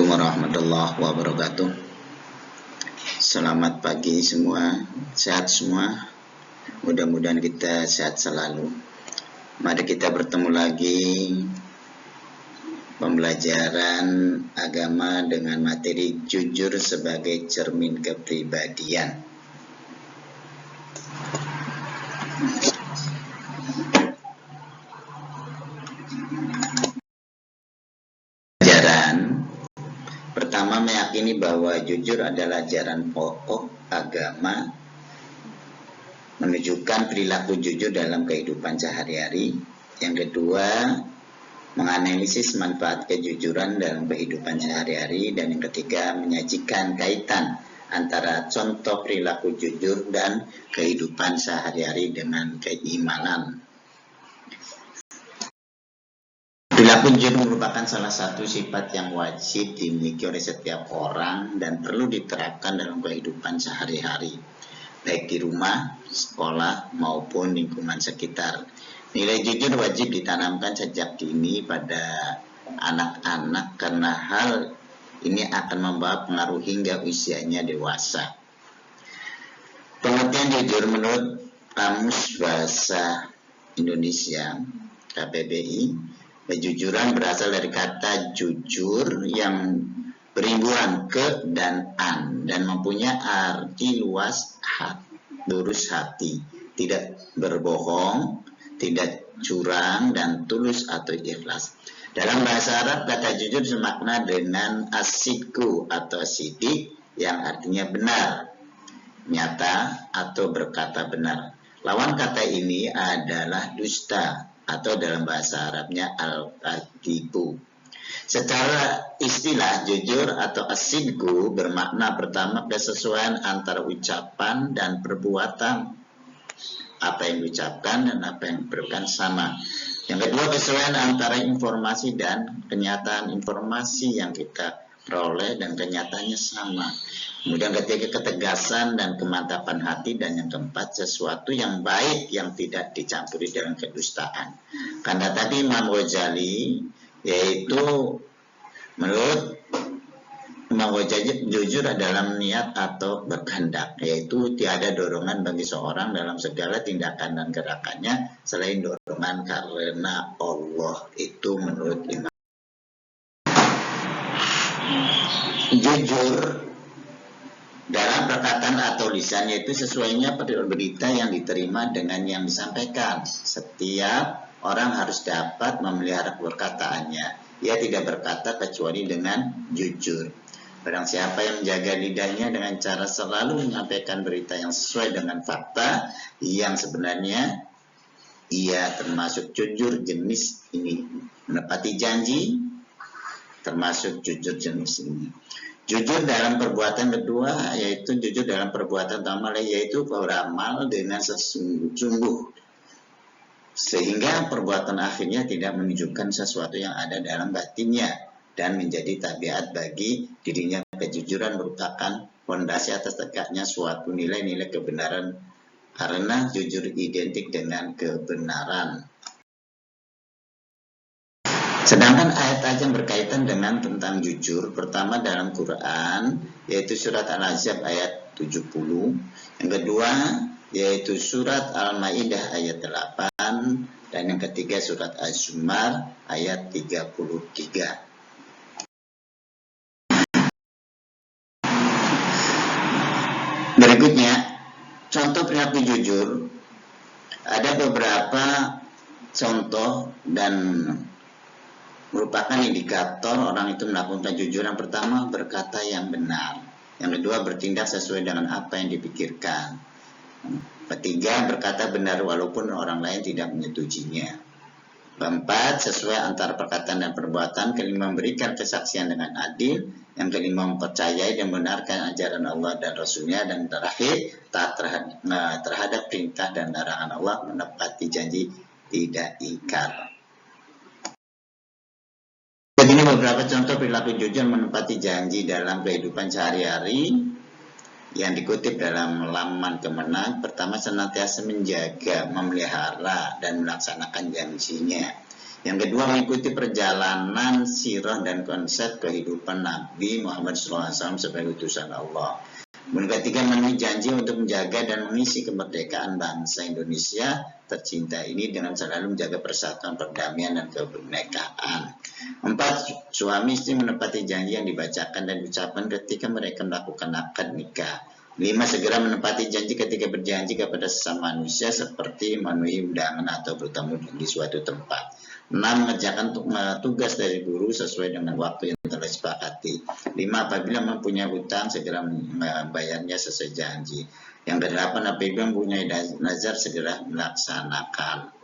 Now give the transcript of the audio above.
Assalamualaikum warahmatullahi wabarakatuh. Selamat pagi semua, sehat semua. Mudah-mudahan kita sehat selalu. Mari kita bertemu lagi pembelajaran agama dengan materi jujur sebagai cermin kepribadian. Pertama, meyakini bahwa jujur adalah ajaran pokok agama, menunjukkan perilaku jujur dalam kehidupan sehari-hari. Yang kedua, menganalisis manfaat kejujuran dalam kehidupan sehari-hari. Dan yang ketiga, menyajikan kaitan antara contoh perilaku jujur dan kehidupan sehari-hari dengan keimanan. Perilaku jujur merupakan salah satu sifat yang wajib dimiliki oleh setiap orang dan perlu diterapkan dalam kehidupan sehari-hari, baik di rumah, sekolah, maupun lingkungan sekitar. Nilai jujur wajib ditanamkan sejak dini pada anak-anak karena hal ini akan membawa pengaruh hingga usianya dewasa. Pengertian jujur menurut Kamus Bahasa Indonesia KBBI, kejujuran berasal dari kata jujur yang berimbuhan ke dan an dan mempunyai arti luas, lurus hati, tidak berbohong, tidak curang, dan tulus atau ikhlas. Dalam bahasa Arab, kata jujur semakna dengan asidku atau sidik yang artinya benar, nyata, atau berkata benar. Lawan kata ini adalah dusta, atau dalam bahasa Arabnya al-kadhibu. Secara istilah, jujur atau asidku bermakna pertama kesesuaian antara ucapan dan perbuatan. Apa yang diucapkan dan apa yang diperbuatkan sama. Yang kedua, kesesuaian antara informasi dan kenyataan. Informasi yang kita peroleh dan kenyataannya sama. Kemudian ketiga, ketegasan dan kemantapan hati. Dan yang keempat, sesuatu yang baik yang tidak dicampuri dengan kedustaan. Karena tadi Imam Ghazali, yaitu menurut Imam Ghazali, jujur adalah niat atau berkehendak, yaitu tiada dorongan bagi seorang dalam segala tindakan dan gerakannya selain dorongan karena Allah. Itu menurut Imam. Jujur dalam perkataan atau lisan, yaitu sesuainya berita yang diterima dengan yang disampaikan. Setiap orang harus dapat memelihara perkataannya. Ia tidak berkata kecuali dengan jujur. Barang siapa yang menjaga lidahnya dengan cara selalu menyampaikan berita yang sesuai dengan fakta yang sebenarnya, ia termasuk jujur jenis ini. Menepati janji termasuk jujur jenis ini. Jujur dalam perbuatan kedua, yaitu jujur dalam perbuatan pertama, yaitu beramal dengan sesungguh-sungguh, sehingga perbuatan akhirnya tidak menunjukkan sesuatu yang ada dalam batinnya dan menjadi tabiat bagi dirinya. Kejujuran merupakan fondasi atas tegaknya suatu nilai-nilai kebenaran, karena jujur identik dengan kebenaran. Sedangkan ayat-ayat yang berkaitan dengan tentang jujur, pertama dalam Quran, yaitu surat Al-Ahzab ayat 70. Yang kedua, yaitu surat Al-Maidah ayat 8. Dan yang ketiga, surat Az-Zumar ayat 33. Berikutnya, contoh perilaku jujur. Ada beberapa contoh dan merupakan indikator orang itu melakukan kejujuran. Pertama, berkata yang benar. Yang kedua, bertindak sesuai dengan apa yang dipikirkan. Ketiga, berkata benar walaupun orang lain tidak menyetujuinya. Keempat, sesuai antara perkataan dan perbuatan. Kelima, memberikan kesaksian dengan adil. Yang kelima, mempercayai dan membenarkan ajaran Allah dan Rasulnya. Dan terakhir, taat terhadap perintah dan larangan Allah, menepati janji, tidak ingkar. Begini beberapa contoh perilaku jujur menepati janji dalam kehidupan sehari-hari yang dikutip dalam laman Kemenang. Pertama, senantiasa menjaga, memelihara, dan melaksanakan janjinya. Yang kedua, mengikuti perjalanan sirah dan konsep kehidupan Nabi Muhammad SAW sebagai utusan Allah. Kemudian ketiga, memenuhi janji untuk menjaga dan mengisi kemerdekaan bangsa Indonesia tercinta ini dengan selalu menjaga persatuan, perdamaian, dan kebinekaan. 4. Suami istri menepati janji yang dibacakan dan diucapkan ketika mereka melakukan akad nikah. 5. Segera menepati janji ketika berjanji kepada sesama manusia seperti memenuhi undangan atau bertemu di suatu tempat. 6. Mengerjakan tugas dari guru sesuai dengan waktu yang telah disepakati. 5. Apabila mempunyai hutang, segera membayarnya sesuai janji. Yang ke-8, apabila mempunyai nazar, segera melaksanakan.